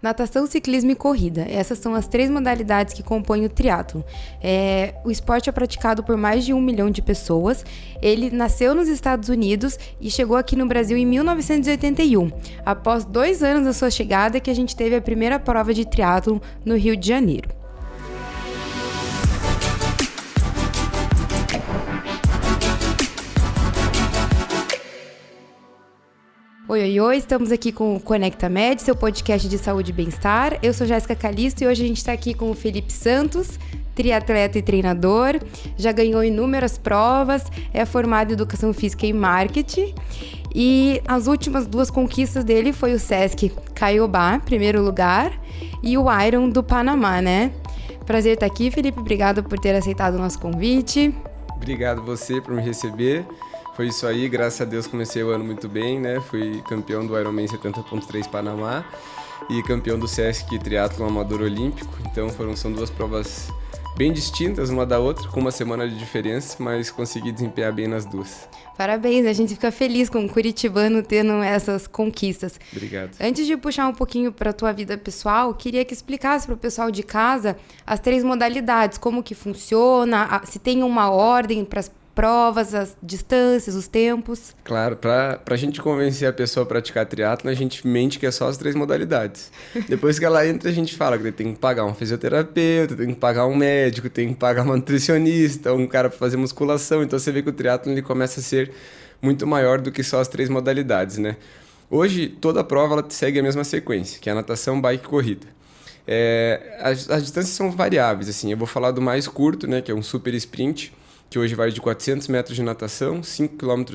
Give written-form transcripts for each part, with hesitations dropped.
Natação, ciclismo e corrida. Essas são as 3 modalidades que compõem o triatlon. O esporte é praticado por mais de 1 milhão de pessoas. Ele nasceu nos Estados Unidos e chegou aqui no Brasil em 1981. Após 2 anos da sua chegada, que a gente teve a primeira prova de triatlon no Rio de Janeiro. Oi, estamos aqui com o Conecta Med, seu podcast de saúde e bem-estar. Eu sou Jéssica Calisto e hoje a gente está aqui com o Felipe Santos, triatleta e treinador, já ganhou inúmeras provas, é formado em Educação Física e Marketing e as últimas 2 conquistas dele foi o Sesc Caiobá, primeiro lugar, e o Iron do Panamá, né? Prazer estar aqui, Felipe, obrigado por ter aceitado o nosso convite. Obrigado você por me receber. Foi isso aí, graças a Deus comecei o ano muito bem, né? Fui campeão do Ironman 70.3 Panamá e campeão do Sesc Triatlon Amador Olímpico. Então são 2 provas bem distintas uma da outra, com uma semana de diferença, mas consegui desempenhar bem nas 2. Parabéns, a gente fica feliz com o curitibano tendo essas conquistas. Obrigado. Antes de puxar um pouquinho para a tua vida pessoal, queria que explicasse para o pessoal de casa as 3 modalidades, como que funciona, se tem uma ordem para as provas, as distâncias, os tempos. Claro, pra gente convencer a pessoa a praticar triatlon, a gente mente que é só as 3 modalidades. Depois que ela entra, a gente fala que tem que pagar um fisioterapeuta, tem que pagar um médico, tem que pagar uma nutricionista, um cara para fazer musculação. Então você vê que o triatlon ele começa a ser muito maior do que só as 3 modalidades, né? Hoje, toda a prova ela segue a mesma sequência, que é a natação, bike e corrida. As distâncias são variáveis, assim. Eu vou falar do mais curto, né, que é um super sprint, que hoje vai de 400 metros de natação, 5 km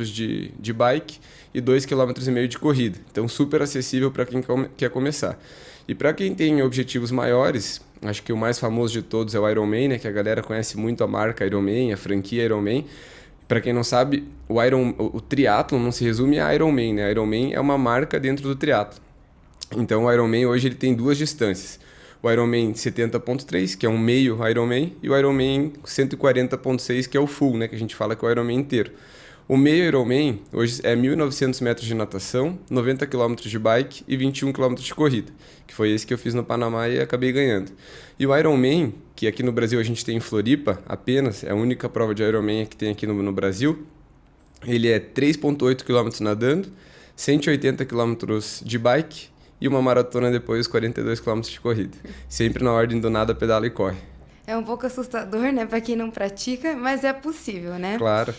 de bike e 2,5 km de corrida. Então, super acessível para quem quer começar. E para quem tem objetivos maiores, acho que o mais famoso de todos é o Ironman, né? Que a galera conhece muito a marca Ironman, a franquia Ironman. Para quem não sabe, o triatlon não se resume a Ironman, né? Ironman é uma marca dentro do triatlon. Então, o Ironman hoje ele tem 2 distâncias. O Ironman 70.3, que é um meio Ironman, e o Ironman 140.6, que é o full, né, que a gente fala que é o Ironman inteiro. O meio Ironman hoje é 1.900 metros de natação, 90 km de bike e 21 km de corrida, que foi esse que eu fiz no Panamá e acabei ganhando. E o Ironman, que aqui no Brasil a gente tem em Floripa apenas, é a única prova de Ironman que tem aqui no Brasil, ele é 3,8 km nadando, 180 km de bike, e uma maratona depois, 42 km de corrida. Sempre na ordem do nada, pedala e corre. É um pouco assustador, né, para quem não pratica, mas é possível, né? Claro.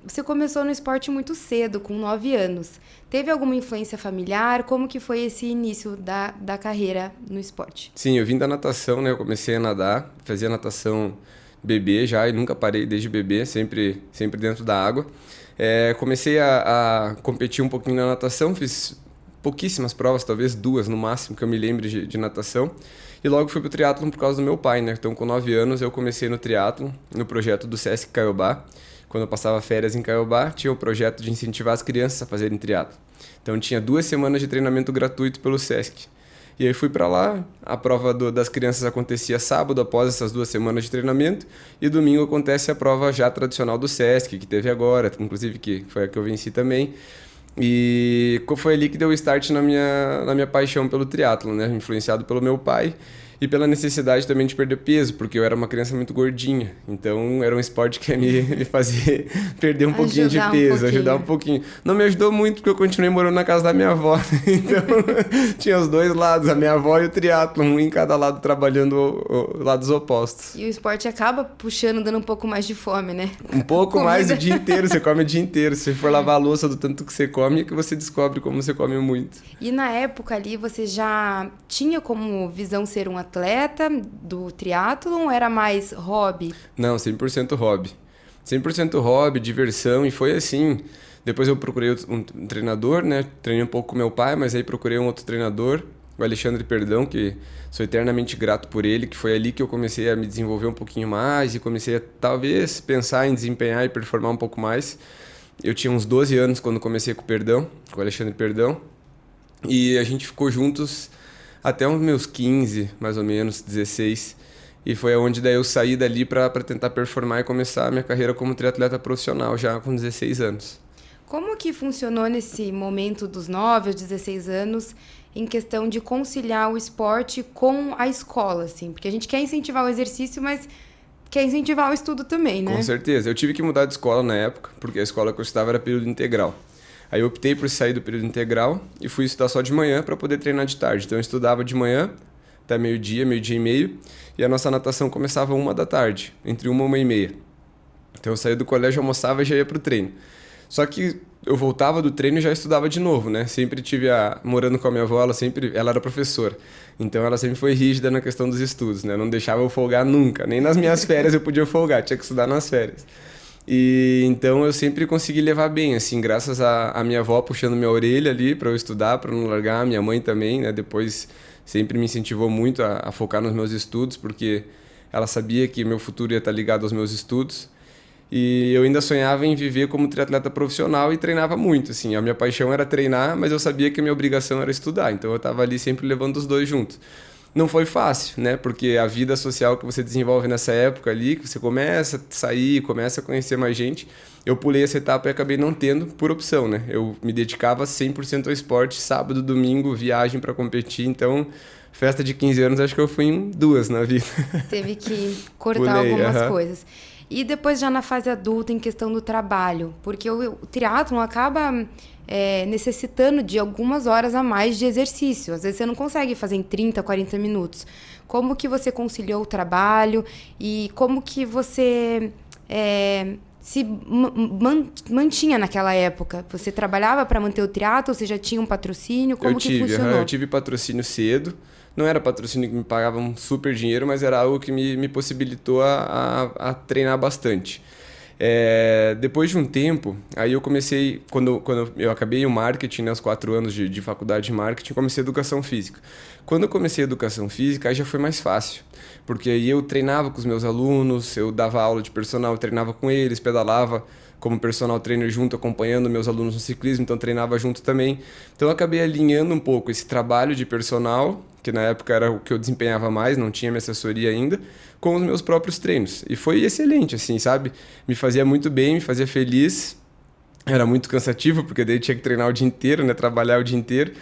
Você começou no esporte muito cedo, com 9 anos. Teve alguma influência familiar? Como que foi esse início da carreira no esporte? Sim, eu vim da natação, né? Eu comecei a nadar, fazia natação bebê já e nunca parei desde bebê, sempre dentro da água. Comecei a competir um pouquinho na natação, fiz pouquíssimas provas, talvez 2 no máximo que eu me lembre de natação. E logo fui pro triatlon por causa do meu pai, né? Então com 9 anos eu comecei no triatlon, no projeto do Sesc Caiobá. Quando eu passava férias em Caiobá, tinha o projeto de incentivar as crianças a fazerem triatlon. Então tinha 2 semanas de treinamento gratuito pelo Sesc. E aí fui para lá, a prova das crianças acontecia sábado após essas 2 semanas de treinamento e domingo acontece a prova já tradicional do Sesc, que teve agora, inclusive que foi a que eu venci também. E foi ali que deu o start na minha paixão pelo triatlon, né? Influenciado pelo meu pai e pela necessidade também de perder peso, porque eu era uma criança muito gordinha. Então era um esporte que ia me fazer perder um pouquinho de peso, ajudar um pouquinho. Não me ajudou muito porque eu continuei morando na casa da minha avó. Então tinha os 2 lados, a minha avó e o triatlon, um em cada lado trabalhando lados opostos. E o esporte acaba puxando, dando um pouco mais de fome, né? Um pouco mais o dia inteiro, você come o dia inteiro. Se for lavar a louça do tanto que você come, é que você descobre como você come muito. E na época ali, você já tinha como visão ser um atleta do triatlon ou era mais hobby? Não, 100% hobby. 100% hobby, diversão, e foi assim. Depois eu procurei um treinador, né? Treinei um pouco com meu pai, mas aí procurei um outro treinador, o Alexandre Perdão, que sou eternamente grato por ele, que foi ali que eu comecei a me desenvolver um pouquinho mais e comecei a talvez pensar em desempenhar e performar um pouco mais. Eu tinha uns 12 anos quando comecei com o Alexandre Perdão, e a gente ficou juntos até os meus 15, mais ou menos, 16. E foi onde daí eu saí dali para tentar performar e começar a minha carreira como triatleta profissional, já com 16 anos. Como que funcionou nesse momento dos 9 aos 16 anos em questão de conciliar o esporte com a escola, assim? Porque a gente quer incentivar o exercício, mas quer incentivar o estudo também, né? Com certeza. Eu tive que mudar de escola na época, porque a escola que eu estudava era período integral. Aí eu optei por sair do período integral e fui estudar só de manhã para poder treinar de tarde. Então eu estudava de manhã até meio-dia e meio, e a nossa natação começava 1h da tarde, entre 1 e 1h30. Então eu saía do colégio, almoçava e já ia pro treino. Só que eu voltava do treino e já estudava de novo, né? Sempre tive morando com a minha avó, ela era professora. Então ela sempre foi rígida na questão dos estudos, né? Não deixava eu folgar nunca. Nem nas minhas férias eu podia folgar, tinha que estudar nas férias. E então eu sempre consegui levar bem, assim, graças a minha avó puxando minha orelha ali para eu estudar, para não largar, minha mãe também, né? Depois sempre me incentivou muito a focar nos meus estudos, porque ela sabia que meu futuro ia estar ligado aos meus estudos. E eu ainda sonhava em viver como triatleta profissional e treinava muito, assim. A minha paixão era treinar, mas eu sabia que a minha obrigação era estudar. Então eu estava ali sempre levando os dois juntos. Não foi fácil, né? Porque a vida social que você desenvolve nessa época ali, que você começa a sair, começa a conhecer mais gente, eu pulei essa etapa e acabei não tendo por opção, né? Eu me dedicava 100% ao esporte, sábado, domingo, viagem para competir. Então, festa de 15 anos, acho que eu fui em 2 na vida. Teve que cortar algumas coisas. E depois já na fase adulta, em questão do trabalho, porque o triatlon acaba necessitando de algumas horas a mais de exercício. Às vezes você não consegue fazer em 30, 40 minutos. Como que você conciliou o trabalho e como que você se mantinha naquela época? Você trabalhava para manter o triatlon? Você já tinha um patrocínio? Como que funcionou? Eu tive patrocínio cedo. Não era patrocínio que me pagava um super dinheiro, mas era algo que me possibilitou a treinar bastante. Depois de um tempo, aí eu comecei, quando eu acabei o marketing, né, os 4 anos de faculdade de marketing, comecei educação física. Quando eu comecei educação física, aí já foi mais fácil, porque aí eu treinava com os meus alunos, eu dava aula de personal, eu treinava com eles, pedalava como personal trainer junto, acompanhando meus alunos no ciclismo, então treinava junto também. Então eu acabei alinhando um pouco esse trabalho de personal, que na época era o que eu desempenhava mais, não tinha minha assessoria ainda, com os meus próprios treinos. E foi excelente, assim, sabe? Me fazia muito bem, me fazia feliz. Era muito cansativo, porque daí tinha que treinar o dia inteiro, né? Trabalhar o dia inteiro.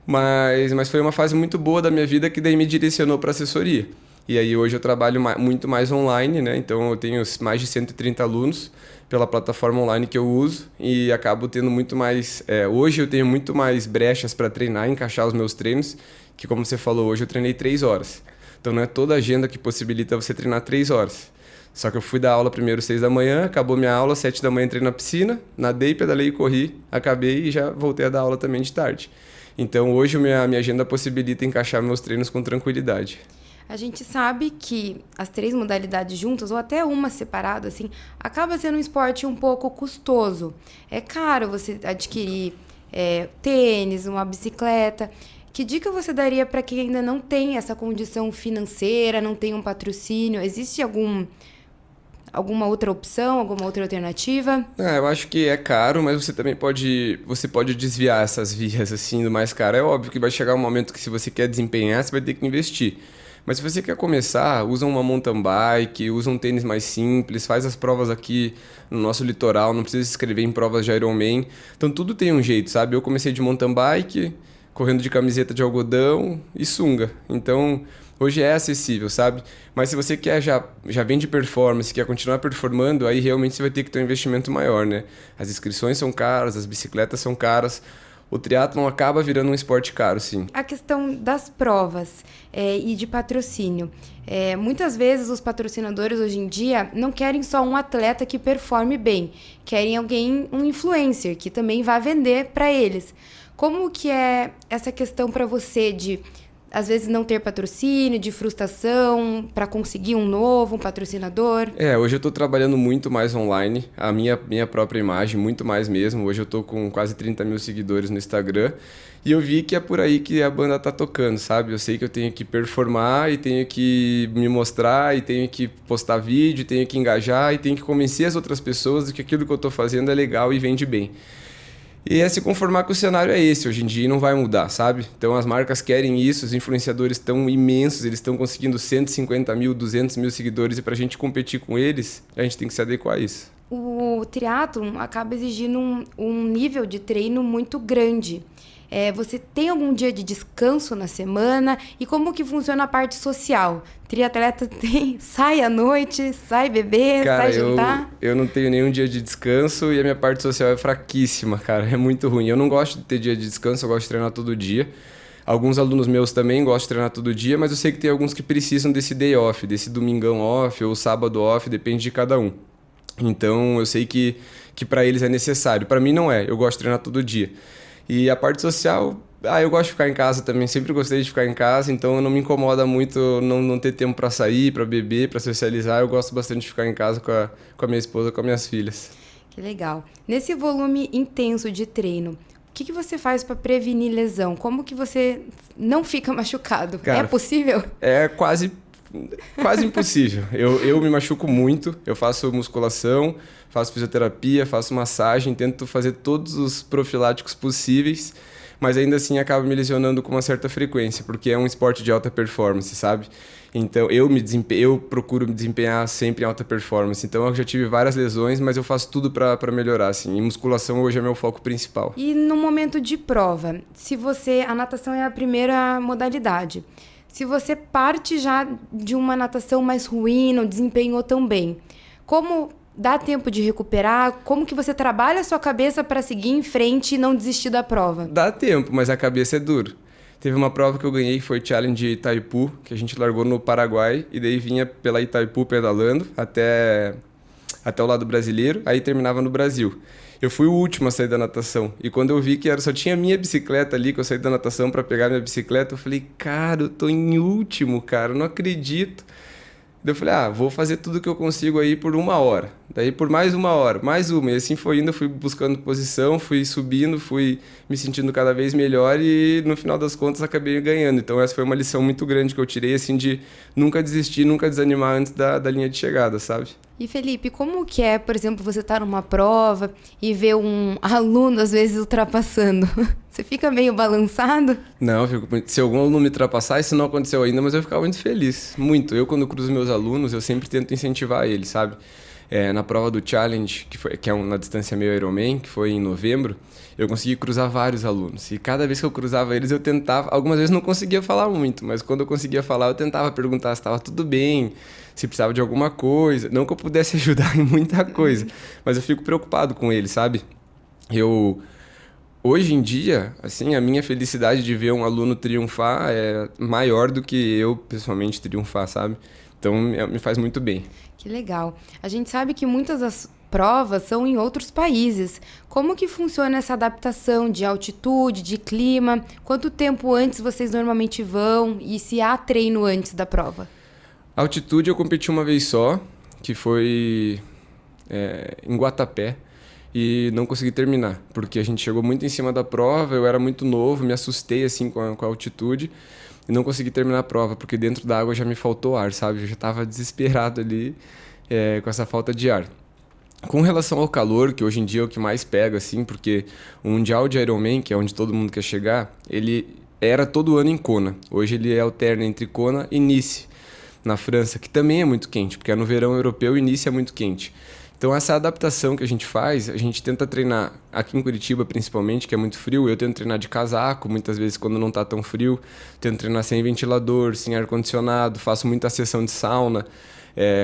Mas foi uma fase muito boa da minha vida que daí me direcionou para assessoria. E aí hoje eu trabalho muito mais online, né? Então eu tenho mais de 130 alunos pela plataforma online que eu uso e acabo tendo muito mais... hoje eu tenho muito mais brechas para treinar, encaixar os meus treinos, que como você falou, hoje eu treinei 3 horas. Então não é toda agenda que possibilita você treinar 3 horas. Só que eu fui dar aula primeiro 6 da manhã, acabou minha aula, 7 da manhã entrei na piscina, nadei, pedalei e corri, acabei e já voltei a dar aula também de tarde. Então hoje minha agenda possibilita encaixar meus treinos com tranquilidade. A gente sabe que as 3 modalidades juntas, ou até uma separada, assim, acaba sendo um esporte um pouco custoso. É caro você adquirir tênis, uma bicicleta. Que dica você daria para quem ainda não tem essa condição financeira, não tem um patrocínio? Existe alguma outra opção, alguma outra alternativa? Eu acho que é caro, mas você também pode desviar essas vias assim do mais caro. É óbvio que vai chegar um momento que se você quer desempenhar, você vai ter que investir. Mas se você quer começar, usa uma mountain bike, usa um tênis mais simples, faz as provas aqui no nosso litoral, não precisa se inscrever em provas de Ironman. Então tudo tem um jeito, sabe? Eu comecei de mountain bike, correndo de camiseta de algodão e sunga. Então hoje é acessível, sabe? Mas se você quer já vem de performance, quer continuar performando, aí realmente você vai ter que ter um investimento maior, né? As inscrições são caras, as bicicletas são caras. O triatlon acaba virando um esporte caro, sim. A questão das provas e de patrocínio. Muitas vezes os patrocinadores hoje em dia não querem só um atleta que performe bem. Querem um influencer que também vá vender para eles. Como que é essa questão para você de, às vezes, não ter patrocínio, de frustração para conseguir um patrocinador? Hoje eu estou trabalhando muito mais online, a minha própria imagem, muito mais mesmo. Hoje eu estou com quase 30 mil seguidores no Instagram e eu vi que é por aí que a banda tá tocando, sabe? Eu sei que eu tenho que performar e tenho que me mostrar e tenho que postar vídeo, tenho que engajar e tenho que convencer as outras pessoas de que aquilo que eu estou fazendo é legal e vende bem. E é se conformar que o cenário é esse hoje em dia e não vai mudar, sabe? Então as marcas querem isso, os influenciadores estão imensos, eles estão conseguindo 150 mil, 200 mil seguidores e para a gente competir com eles, a gente tem que se adequar a isso. O triatlon acaba exigindo um nível de treino muito grande. Você tem algum dia de descanso na semana? E como que funciona a parte social? Triatleta sai à noite, sai beber, Cara, sai jantar? eu não tenho nenhum dia de descanso e a minha parte social é fraquíssima, cara. É muito ruim. Eu não gosto de ter dia de descanso, eu gosto de treinar todo dia. Alguns alunos meus também gostam de treinar todo dia, mas eu sei que tem alguns que precisam desse day off, desse domingão off ou sábado off, depende de cada um. Então, eu sei que para eles é necessário. Para mim não é, eu gosto de treinar todo dia. E a parte social, eu gosto de ficar em casa também, sempre gostei de ficar em casa, então não me incomoda muito não ter tempo para sair, para beber, para socializar. Eu gosto bastante de ficar em casa com a minha esposa, com as minhas filhas. Que legal. Nesse volume intenso de treino, o que você faz para prevenir lesão? Como que você não fica machucado? Cara, é possível? É quase impossível. Eu me machuco muito, eu faço musculação, faço fisioterapia, faço massagem, tento fazer todos os profiláticos possíveis, mas ainda assim acabo me lesionando com uma certa frequência, porque é um esporte de alta performance, sabe? Então eu procuro me desempenhar sempre em alta performance. Então eu já tive várias lesões, mas eu faço tudo para melhorar, assim. E musculação hoje é meu foco principal. E no momento de prova, a natação é a primeira modalidade. Se você parte já de uma natação mais ruim, não desempenhou tão bem, como dá tempo de recuperar? Como que você trabalha a sua cabeça para seguir em frente e não desistir da prova? Dá tempo, mas a cabeça é dura. Teve uma prova que eu ganhei, que foi o Challenge Itaipu, que a gente largou no Paraguai, e daí vinha pela Itaipu pedalando até o lado brasileiro, aí terminava no Brasil. Eu fui o último a sair da natação, e quando eu vi que só tinha minha bicicleta ali, que eu saí da natação para pegar minha bicicleta, eu falei, cara, eu tô em último, cara, eu não acredito. Daí eu falei, vou fazer tudo que eu consigo aí por 1 hora. Daí por mais 1 hora, mais uma. E assim foi indo, fui buscando posição, fui subindo, fui me sentindo cada vez melhor e no final das contas acabei ganhando. Então essa foi uma lição muito grande que eu tirei, assim, de nunca desistir, nunca desanimar antes da linha de chegada, sabe? E Felipe, como que é, por exemplo, você estar numa prova e ver um aluno às vezes ultrapassando? Você fica meio balançado? Não, se algum aluno me ultrapassar, isso não aconteceu ainda, mas eu ficava muito feliz, muito. Eu, quando cruzo meus alunos, eu sempre tento incentivar eles, sabe? Na prova do Challenge, que é na distância meio Ironman, que foi em novembro, eu consegui cruzar vários alunos. E cada vez que eu cruzava eles, eu tentava... Algumas vezes não conseguia falar muito, mas quando eu conseguia falar, eu tentava perguntar se estava tudo bem, se precisava de alguma coisa. Não que eu pudesse ajudar em muita coisa, mas eu fico preocupado com eles, sabe? Hoje em dia, assim, a minha felicidade de ver um aluno triunfar é maior do que eu, pessoalmente, triunfar, sabe? Então, me faz muito bem. Que legal. A gente sabe que muitas das provas são em outros países. Como que funciona essa adaptação de altitude, de clima? Quanto tempo antes vocês normalmente vão? E se há treino antes da prova? A altitude eu competi uma vez só, que foi em Guatapé. E não consegui terminar, porque a gente chegou muito em cima da prova, eu era muito novo, me assustei assim com a altitude e não consegui terminar a prova, porque dentro da água já me faltou ar, sabe? Eu já estava desesperado ali com essa falta de ar. Com relação ao calor, que hoje em dia é o que mais pega, assim, porque o Mundial de Ironman, que é onde todo mundo quer chegar, ele era todo ano em Kona. Hoje ele alterna entre Kona e Nice, na França, que também é muito quente, porque no verão europeu e Nice é muito quente. Então essa adaptação que a gente faz, a gente tenta treinar aqui em Curitiba principalmente, que é muito frio, eu tento treinar de casaco, muitas vezes quando não está tão frio, tento treinar sem ventilador, sem ar-condicionado, faço muita sessão de sauna.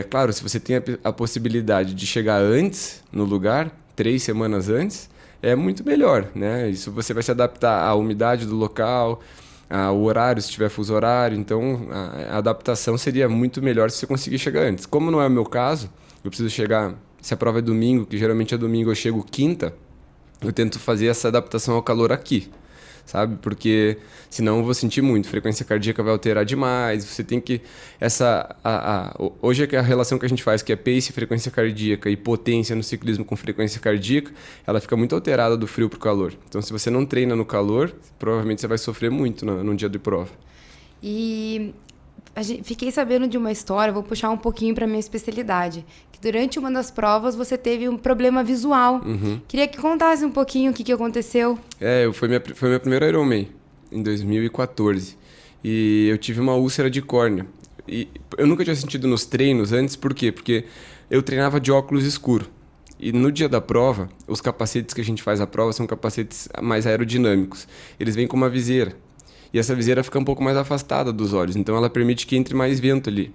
Claro, se você tem a possibilidade de chegar antes no lugar, 3 semanas antes, é muito melhor, né? Isso você vai se adaptar à umidade do local, ao horário, se tiver fuso horário, então a adaptação seria muito melhor se você conseguir chegar antes. Como não é o meu caso, eu preciso chegar... Se a prova é domingo, que geralmente é domingo, eu chego quinta, eu tento fazer essa adaptação ao calor aqui, sabe? Porque senão eu vou sentir muito, frequência cardíaca vai alterar demais, você tem que... Hoje a relação que a gente faz, que é pace, frequência cardíaca e potência no ciclismo com frequência cardíaca, ela fica muito alterada do frio para o calor. Então se você não treina no calor, provavelmente você vai sofrer muito no dia de prova. E... Fiquei sabendo de uma história, vou puxar um pouquinho para minha especialidade, que durante uma das provas você teve um problema visual. Uhum. Queria que contasse um pouquinho o que aconteceu. Foi minha primeira Ironman, em 2014. E eu tive uma úlcera de córnea. E eu nunca tinha sentido nos treinos antes, por quê? Porque eu treinava de óculos escuro. E no dia da prova, os capacetes que a gente faz a prova são capacetes mais aerodinâmicos. Eles vêm com uma viseira. E essa viseira fica um pouco mais afastada dos olhos, então ela permite que entre mais vento ali.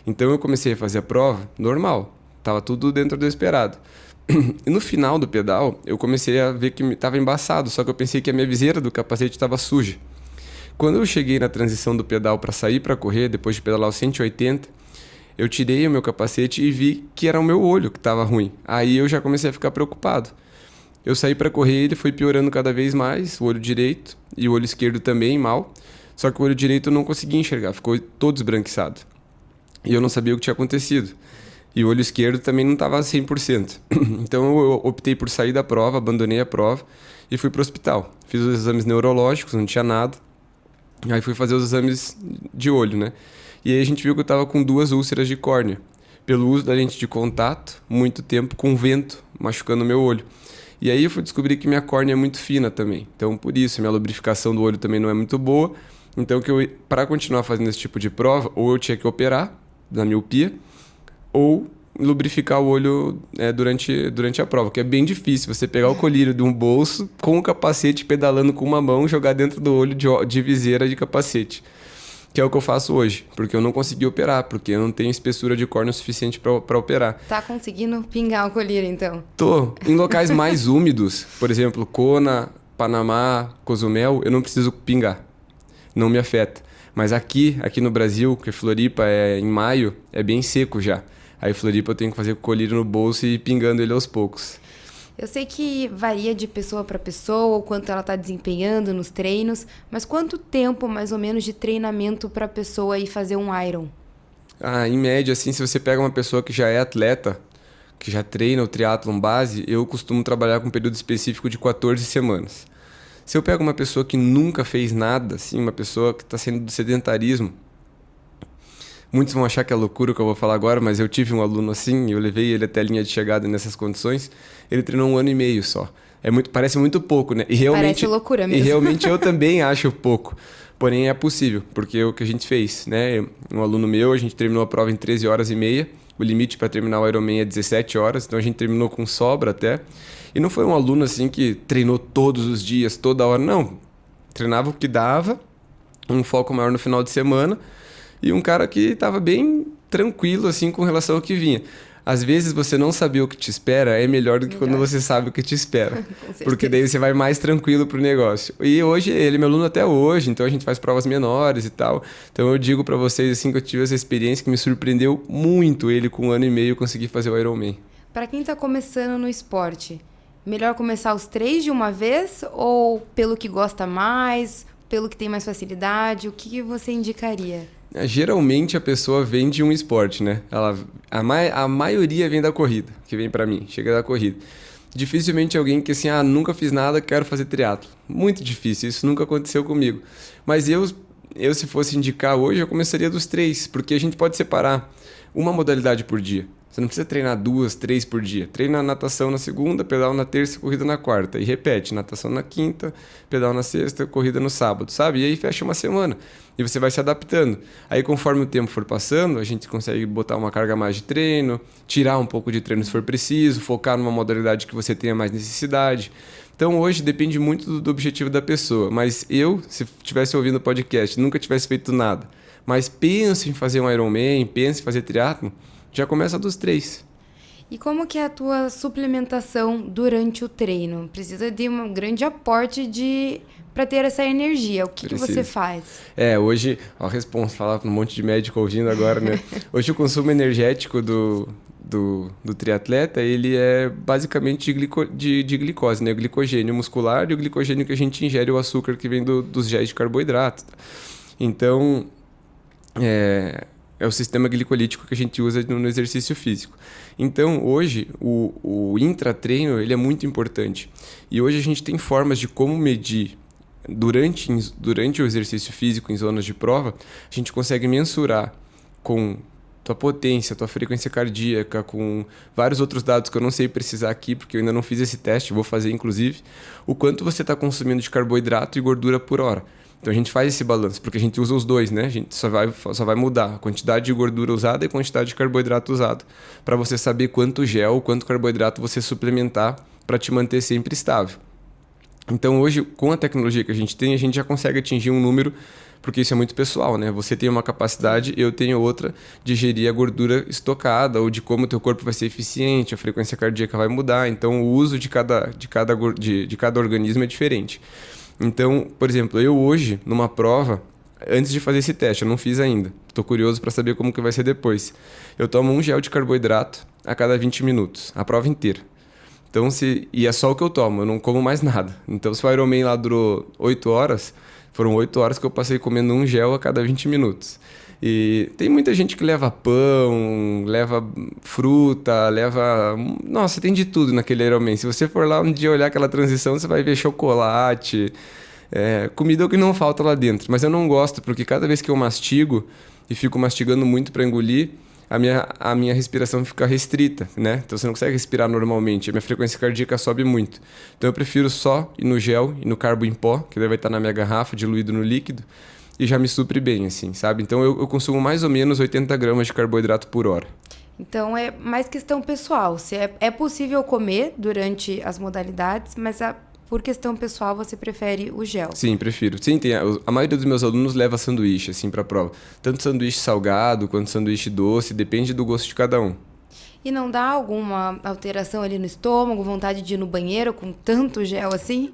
Então eu comecei a fazer a prova normal, estava tudo dentro do esperado. E no final do pedal, eu comecei a ver que estava embaçado, só que eu pensei que a minha viseira do capacete estava suja. Quando eu cheguei na transição do pedal para sair para correr, depois de pedalar os 180, eu tirei o meu capacete e vi que era o meu olho que estava ruim. Aí eu já comecei a ficar preocupado. Eu saí para correr, ele foi piorando cada vez mais, o olho direito e o olho esquerdo também mal. Só que o olho direito eu não conseguia enxergar, ficou todo esbranquiçado. E eu não sabia o que tinha acontecido. E o olho esquerdo também não estava 100%. Então eu optei por sair da prova, abandonei a prova e fui para o hospital. Fiz os exames neurológicos, não tinha nada. Aí fui fazer os exames de olho, né? E aí a gente viu que eu estava com 2 úlceras de córnea, pelo uso da lente de contato, muito tempo com vento, machucando o meu olho. E aí eu fui descobrir que minha córnea é muito fina também. Então, por isso, minha lubrificação do olho também não é muito boa. Então, para continuar fazendo esse tipo de prova, ou eu tinha que operar da miopia, ou lubrificar o olho durante a prova, que é bem difícil você pegar o colírio de um bolso com o capacete pedalando com uma mão e jogar dentro do olho de viseira de capacete. Que é o que eu faço hoje, porque eu não consegui operar, porque eu não tenho espessura de córnea suficiente para operar. Tá conseguindo pingar o colírio, então? Tô. Em locais mais úmidos, por exemplo, Kona, Panamá, Cozumel, eu não preciso pingar. Não me afeta. Mas aqui no Brasil, que Floripa é em maio, é bem seco já. Aí Floripa eu tenho que fazer com o colírio no bolso e ir pingando ele aos poucos. Eu sei que varia de pessoa para pessoa, o quanto ela está desempenhando nos treinos, mas quanto tempo, mais ou menos, de treinamento para a pessoa ir fazer um Iron? Em média, assim, se você pega uma pessoa que já é atleta, que já treina o triatlon base, eu costumo trabalhar com um período específico de 14 semanas. Se eu pego uma pessoa que nunca fez nada, assim, uma pessoa que está saindo do sedentarismo, muitos vão achar que é loucura o que eu vou falar agora, mas eu tive um aluno assim, eu levei ele até a linha de chegada nessas condições, ele treinou 1 ano e meio só. Parece muito pouco, né? Parece loucura mesmo. E realmente eu também acho pouco, porém é possível, porque é o que a gente fez, né? Um aluno meu, a gente terminou a prova em 13 horas e meia, o limite para terminar o Ironman é 17 horas, então a gente terminou com sobra até. E não foi um aluno assim que treinou todos os dias, toda hora, não. Treinava o que dava, um foco maior no final de semana, e um cara que estava bem tranquilo assim com relação ao que vinha. Às vezes você não saber o que te espera é melhor do que quando você sabe o que te espera. Porque daí você vai mais tranquilo pro negócio. E hoje, ele é meu aluno até hoje, então a gente faz provas menores e tal. Então eu digo para vocês assim que eu tive essa experiência que me surpreendeu muito ele com 1 ano e meio conseguir fazer o Ironman. Para quem está começando no esporte, melhor começar os 3 de uma vez ou pelo que gosta mais, pelo que tem mais facilidade? O que você indicaria? Geralmente a pessoa vem de um esporte, né? A maioria vem da corrida, que vem pra mim, chega da corrida. Dificilmente alguém que assim, nunca fiz nada, quero fazer triatlo. Muito difícil, isso nunca aconteceu comigo. Mas eu se fosse indicar hoje, eu começaria dos 3, porque a gente pode separar uma modalidade por dia. Você não precisa treinar 2, 3 por dia. Treina natação na segunda, pedal na terça, corrida na quarta. E repete, natação na quinta, pedal na sexta, corrida no sábado, sabe? E aí fecha uma semana. E você vai se adaptando. Aí conforme o tempo for passando, a gente consegue botar uma carga a mais de treino, tirar um pouco de treino se for preciso, focar numa modalidade que você tenha mais necessidade. Então hoje depende muito do objetivo da pessoa. Mas eu, se estivesse ouvindo o podcast, nunca tivesse feito nada, mas penso em fazer um Ironman, penso em fazer triatlo, já começa dos 3. E como que é a tua suplementação durante o treino? Precisa de um grande aporte para ter essa energia. O que você faz? Hoje, a resposta, falar para um monte de médico ouvindo agora, né? Hoje o consumo energético do triatleta, ele é basicamente de glicose, né? O glicogênio muscular e o glicogênio que a gente ingere, o açúcar que vem dos géis de carboidrato. Então, é o sistema glicolítico que a gente usa no exercício físico. Então, hoje, o intratreino ele é muito importante. E hoje a gente tem formas de como medir durante o exercício físico em zonas de prova, a gente consegue mensurar com tua potência, tua frequência cardíaca, com vários outros dados que eu não sei precisar aqui, porque eu ainda não fiz esse teste, vou fazer inclusive, o quanto você está consumindo de carboidrato e gordura por hora. Então a gente faz esse balanço, porque a gente usa os dois, né? A gente só vai mudar a quantidade de gordura usada e a quantidade de carboidrato usado, para você saber quanto gel, quanto carboidrato você suplementar para te manter sempre estável. Então hoje, com a tecnologia que a gente tem, a gente já consegue atingir um número, porque isso é muito pessoal, né? Você tem uma capacidade, eu tenho outra, de gerir a gordura estocada, ou de como o teu corpo vai ser eficiente, a frequência cardíaca vai mudar. Então o uso de cada organismo é diferente. Então, por exemplo, eu hoje, numa prova, antes de fazer esse teste, eu não fiz ainda. Estou curioso para saber como que vai ser depois. Eu tomo um gel de carboidrato a cada 20 minutos, a prova inteira. Então, e é só o que eu tomo, eu não como mais nada. Então, se o Ironman lá durou 8 horas, foram 8 horas que eu passei comendo um gel a cada 20 minutos. E tem muita gente que leva pão, leva fruta, leva... Nossa, tem de tudo naquele Ironman. Se você for lá um dia olhar aquela transição, você vai ver chocolate, comida é o que não falta lá dentro. Mas eu não gosto, porque cada vez que eu mastigo e fico mastigando muito para engolir, a minha respiração fica restrita, né? Então você não consegue respirar normalmente, a minha frequência cardíaca sobe muito. Então eu prefiro só ir no gel e no carbo em pó, que daí vai estar na minha garrafa, diluído no líquido, e já me supre bem, assim, sabe? Então eu consumo mais ou menos 80 gramas de carboidrato por hora. Então é mais questão pessoal. Se é possível comer durante as modalidades, mas por questão pessoal, você prefere o gel? Sim, prefiro. Sim, a maioria dos meus alunos leva sanduíche, assim, para a prova. Tanto sanduíche salgado quanto sanduíche doce, depende do gosto de cada um. E não dá alguma alteração ali no estômago, vontade de ir no banheiro com tanto gel assim?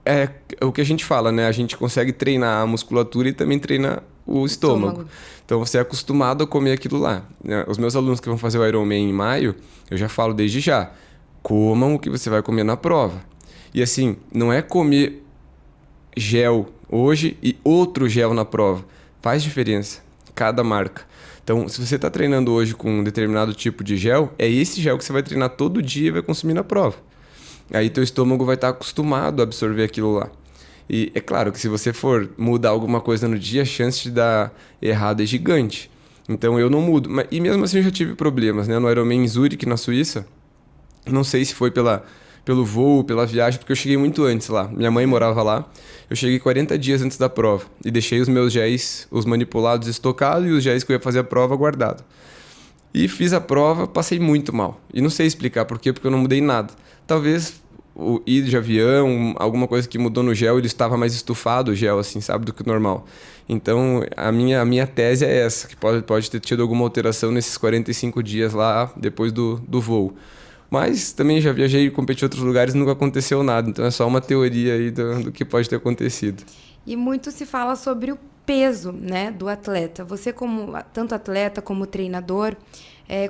É o que a gente fala, né? A gente consegue treinar a musculatura e também treinar o estômago. Então você é acostumado a comer aquilo lá. Os meus alunos que vão fazer o Ironman em maio, eu já falo desde já, comam o que você vai comer na prova. E assim, não é comer gel hoje e outro gel na prova. Faz diferença, cada marca. Então, se você está treinando hoje com um determinado tipo de gel, é esse gel que você vai treinar todo dia e vai consumir na prova. Aí teu estômago vai estar acostumado a absorver aquilo lá. E é claro que se você for mudar alguma coisa no dia, a chance de dar errado é gigante. Então eu não mudo. E mesmo assim eu já tive problemas, né? No Ironman em Zurique, na Suíça, não sei se foi pelo voo, pela viagem, porque eu cheguei muito antes lá. Minha mãe morava lá. Eu cheguei 40 dias antes da prova e deixei os meus géis, os manipulados, estocados e os géis que eu ia fazer a prova guardado. E fiz a prova, passei muito mal. E não sei explicar por quê, porque eu não mudei nada. Talvez o ir de avião, alguma coisa que mudou no gel, ele estava mais estufado o gel, assim, sabe, do que o normal. Então, a minha tese é essa, que pode ter tido alguma alteração nesses 45 dias lá, depois do voo. Mas também já viajei e competi em outros lugares e nunca aconteceu nada. Então é só uma teoria aí do que pode ter acontecido. E muito se fala sobre o peso, né, do atleta. Você, como tanto atleta como treinador,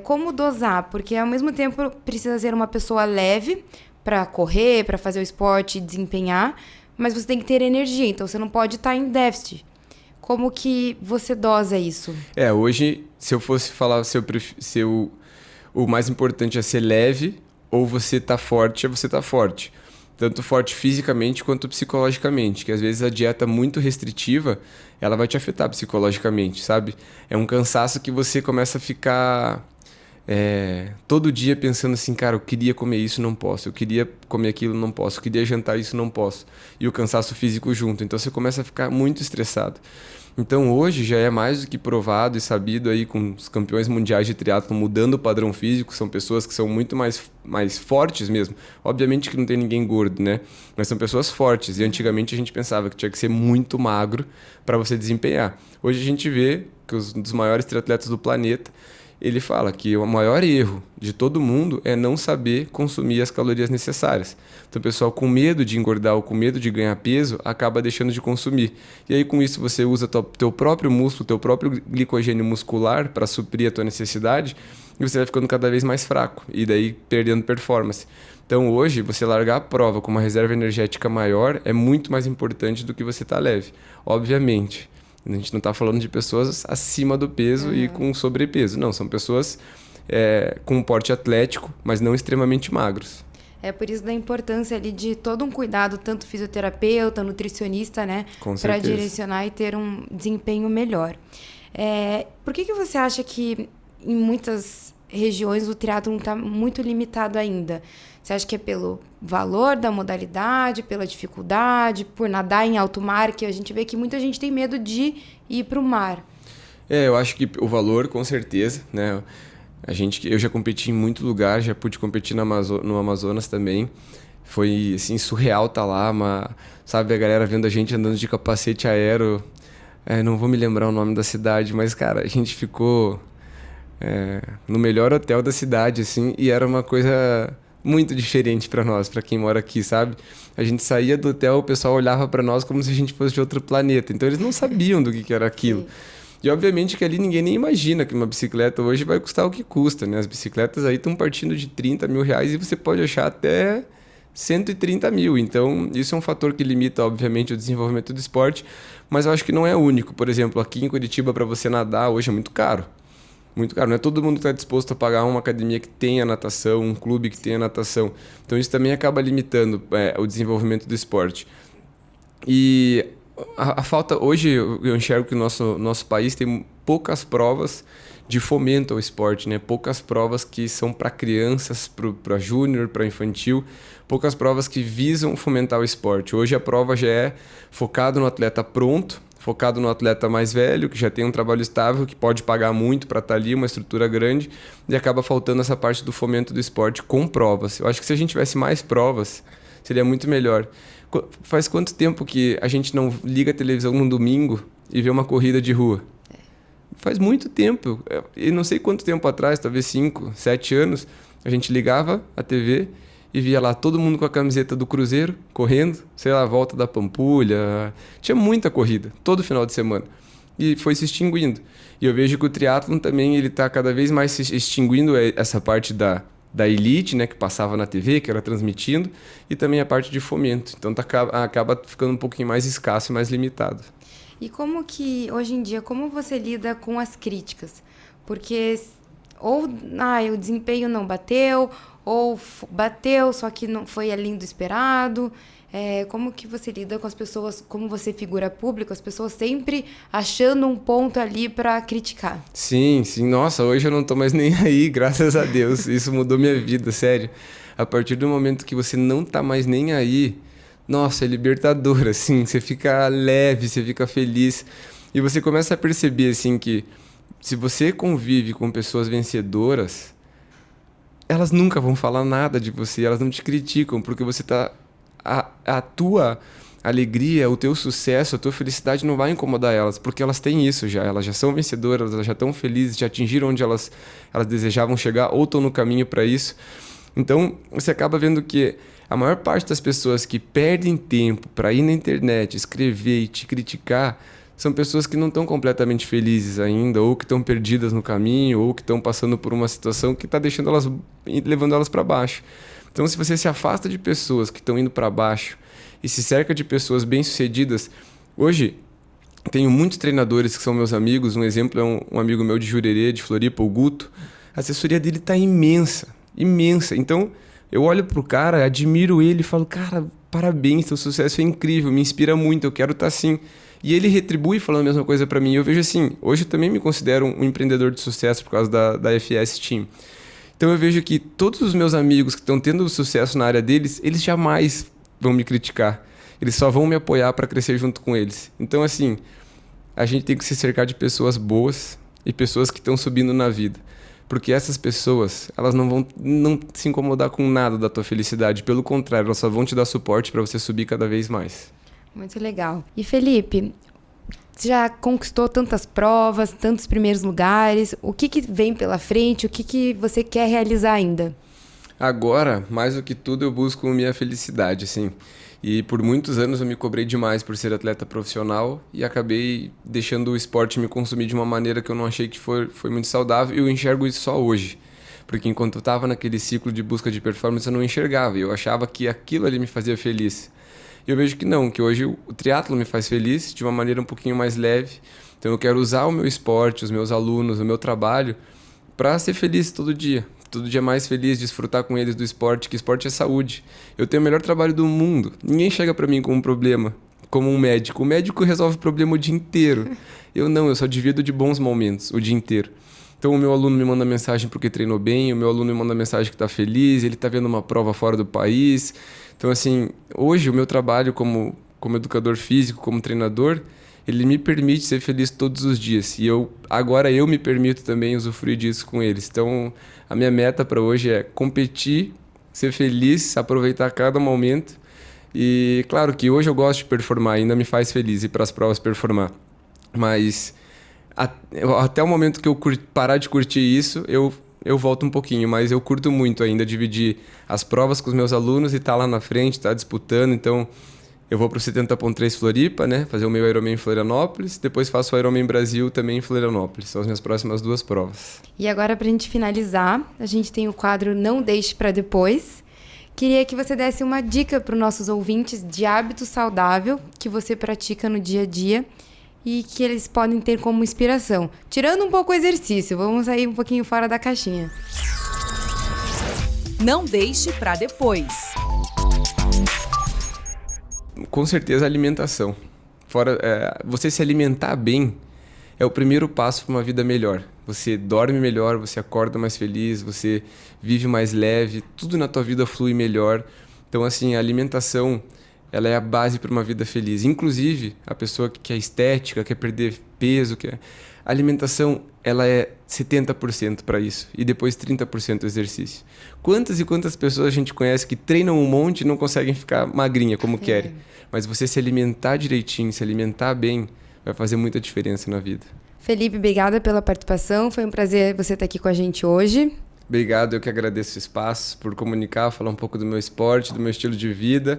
como dosar? Porque ao mesmo tempo precisa ser uma pessoa leve para correr, para fazer o esporte e desempenhar, mas você tem que ter energia, então você não pode estar em déficit. Como que você dosa isso? Hoje, se eu fosse falar o mais importante é ser leve, ou você tá forte, você tá forte. Tanto forte fisicamente quanto psicologicamente, que às vezes a dieta muito restritiva, ela vai te afetar psicologicamente, sabe? É um cansaço que você começa a ficar todo dia pensando assim, cara, eu queria comer isso, não posso. Eu queria comer aquilo, não posso. Eu queria jantar isso, não posso. E o cansaço físico junto. Então você começa a ficar muito estressado. Então hoje já é mais do que provado e sabido aí com os campeões mundiais de triatlon mudando o padrão físico, são pessoas que são muito mais fortes mesmo. Obviamente que não tem ninguém gordo, né? Mas são pessoas fortes. E antigamente a gente pensava que tinha que ser muito magro para você desempenhar. Hoje a gente vê que um dos maiores triatletas do planeta, ele fala que o maior erro de todo mundo é não saber consumir as calorias necessárias. Então o pessoal com medo de engordar ou com medo de ganhar peso acaba deixando de consumir. E aí com isso você usa teu próprio músculo, teu próprio glicogênio muscular para suprir a tua necessidade e você vai ficando cada vez mais fraco e daí perdendo performance. Então hoje você largar a prova com uma reserva energética maior é muito mais importante do que você estar leve. Obviamente. A gente não está falando de pessoas acima do peso e com sobrepeso. Não, são pessoas com um porte atlético, mas não extremamente magros. É por isso da importância ali de todo um cuidado, tanto fisioterapeuta, nutricionista, né? Para direcionar e ter um desempenho melhor. Por que você acha que em muitas regiões o triatlon está muito limitado ainda? Você acha que é pelo valor da modalidade, pela dificuldade, por nadar em alto mar, que a gente vê que muita gente tem medo de ir para o mar? Eu acho que o valor, com certeza, né? Eu já competi em muito lugar, já pude competir no Amazonas também. Foi, assim, surreal estar lá, sabe, a galera vendo a gente andando de capacete aero. Não vou me lembrar o nome da cidade, mas, cara, a gente ficou no melhor hotel da cidade, assim, e era uma coisa muito diferente para nós, para quem mora aqui, sabe? A gente saía do hotel, o pessoal olhava para nós como se a gente fosse de outro planeta. Então, eles não sabiam do que era aquilo. Sim. E obviamente que ali ninguém nem imagina que uma bicicleta hoje vai custar o que custa, né? As bicicletas aí estão partindo de 30 mil reais e você pode achar até 130 mil. Então, isso é um fator que limita, obviamente, o desenvolvimento do esporte, mas eu acho que não é único. Por exemplo, aqui em Curitiba, para você nadar hoje é muito caro. Muito caro. Não é todo mundo que está disposto a pagar uma academia que tenha natação, um clube que tenha natação. Então, isso também acaba limitando o desenvolvimento do esporte. E a falta... Hoje, eu enxergo que o nosso país tem poucas provas de fomento ao esporte, né? Poucas provas que são para crianças, para júnior, para infantil, poucas provas que visam fomentar o esporte. Hoje a prova já é focada no atleta pronto, focado no atleta mais velho, que já tem um trabalho estável, que pode pagar muito para estar ali, uma estrutura grande, e acaba faltando essa parte do fomento do esporte com provas. Eu acho que se a gente tivesse mais provas, seria muito melhor. Faz quanto tempo que a gente não liga a televisão num domingo e vê uma corrida de rua? Faz muito tempo. E não sei quanto tempo atrás, talvez 5, 7 anos, a gente ligava a TV e via lá todo mundo com a camiseta do Cruzeiro, correndo, sei lá, a volta da Pampulha. Tinha muita corrida, todo final de semana. E foi se extinguindo. E eu vejo que o triatlon também está cada vez mais se extinguindo essa parte da elite, né, que passava na TV, que era transmitindo, e também a parte de fomento. Então acaba ficando um pouquinho mais escasso e mais limitado. E como que, hoje em dia, como você lida com as críticas? Porque o desempenho não bateu, ou bateu, só que não foi além do esperado. Como que você lida com as pessoas, como você figura pública, as pessoas sempre achando um ponto ali para criticar? Sim, nossa, hoje eu não tô mais nem aí, graças a Deus, isso mudou minha vida, sério. A partir do momento que você não tá mais nem aí, nossa, é libertador, assim, você fica leve, você fica feliz, e você começa a perceber, assim, que se você convive com pessoas vencedoras, elas nunca vão falar nada de você, elas não te criticam, porque você tá... A tua alegria, o teu sucesso, a tua felicidade não vai incomodar elas, porque elas têm isso já, elas já são vencedoras, elas já estão felizes, já atingiram onde elas desejavam chegar ou estão no caminho para isso. Então, você acaba vendo que a maior parte das pessoas que perdem tempo para ir na internet, escrever e te criticar, são pessoas que não estão completamente felizes ainda, ou que estão perdidas no caminho, ou que estão passando por uma situação que está levando elas para baixo. Então, se você se afasta de pessoas que estão indo para baixo e se cerca de pessoas bem-sucedidas... Hoje, tenho muitos treinadores que são meus amigos. Um exemplo é um amigo meu de Jurerê, de Floripa, o Guto. A assessoria dele está imensa, imensa. Então, eu olho pro cara, admiro ele e falo, cara, parabéns, teu sucesso é incrível, me inspira muito, eu quero estar assim. E ele retribui falando a mesma coisa para mim. Eu vejo assim, hoje eu também me considero um empreendedor de sucesso por causa da FS Team. Então eu vejo que todos os meus amigos que estão tendo sucesso na área deles, eles jamais vão me criticar. Eles só vão me apoiar para crescer junto com eles. Então, assim, a gente tem que se cercar de pessoas boas e pessoas que estão subindo na vida. Porque essas pessoas, elas não vão se incomodar com nada da tua felicidade. Pelo contrário, elas só vão te dar suporte para você subir cada vez mais. Muito legal. E Felipe, você já conquistou tantas provas, tantos primeiros lugares. O que vem pela frente? O que você quer realizar ainda? Agora, mais do que tudo, eu busco minha felicidade, assim. E por muitos anos eu me cobrei demais por ser atleta profissional e acabei deixando o esporte me consumir de uma maneira que eu não achei que foi muito saudável. E eu enxergo isso só hoje. Porque enquanto eu estava naquele ciclo de busca de performance, eu não enxergava. Eu achava que aquilo ali me fazia feliz. E eu vejo que não, que hoje o triatlo me faz feliz de uma maneira um pouquinho mais leve. Então eu quero usar o meu esporte, os meus alunos, o meu trabalho para ser feliz todo dia. Todo dia mais feliz, desfrutar com eles do esporte, que esporte é saúde. Eu tenho o melhor trabalho do mundo. Ninguém chega para mim com um problema, como um médico. O médico resolve o problema o dia inteiro. Eu não, eu só divido de bons momentos o dia inteiro. Então o meu aluno me manda mensagem porque treinou bem, o meu aluno me manda mensagem que está feliz, ele está vendo uma prova fora do país. Então assim, hoje o meu trabalho como educador físico, como treinador, ele me permite ser feliz todos os dias. E agora eu me permito também usufruir disso com eles. Então a minha meta para hoje é competir, ser feliz, aproveitar cada momento. E claro que hoje eu gosto de performar, ainda me faz feliz ir para as provas performar. Mas até o momento que eu parar de curtir isso, eu volto um pouquinho. Mas eu curto muito ainda dividir as provas com os meus alunos e estar lá na frente, estar disputando. Então eu vou para o 70.3 Floripa, né? Fazer o meu Ironman em Florianópolis. Depois faço o Ironman Brasil também em Florianópolis. São as minhas próximas 2 provas. E agora, para a gente finalizar, a gente tem o quadro Não Deixe para Depois. Queria que você desse uma dica para os nossos ouvintes de hábito saudável que você pratica no dia a dia e que eles podem ter como inspiração. Tirando um pouco o exercício, vamos sair um pouquinho fora da caixinha. Não deixe para depois. Com certeza a alimentação. Você se alimentar bem é o primeiro passo para uma vida melhor. Você dorme melhor, você acorda mais feliz, você vive mais leve, tudo na tua vida flui melhor. Então, assim, a alimentação, ela é a base para uma vida feliz. Inclusive, a pessoa que quer estética, quer perder peso, a alimentação, ela é 70% para isso e depois 30% exercício. Quantas e quantas pessoas a gente conhece que treinam um monte e não conseguem ficar magrinha como querem. Mas você se alimentar direitinho, se alimentar bem, vai fazer muita diferença na vida. Felipe, obrigada pela participação. Foi um prazer você estar aqui com a gente hoje. Obrigado, eu que agradeço o espaço por comunicar, falar um pouco do meu esporte, do meu estilo de vida.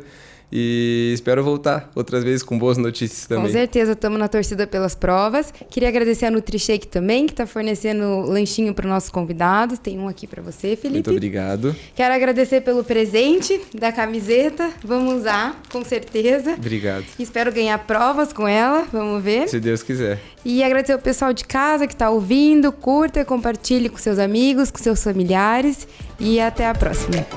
E espero voltar outras vezes com boas notícias também. Com certeza, estamos na torcida pelas provas. Queria agradecer a NutriShake também, que está fornecendo lanchinho para os nossos convidados. Tem um aqui para você, Felipe. Muito obrigado. Quero agradecer pelo presente da camiseta. Vamos usar, com certeza. Obrigado. Espero ganhar provas com ela, vamos ver. Se Deus quiser. E agradecer ao pessoal de casa que está ouvindo. Curta, compartilhe com seus amigos, com seus familiares. E até a próxima.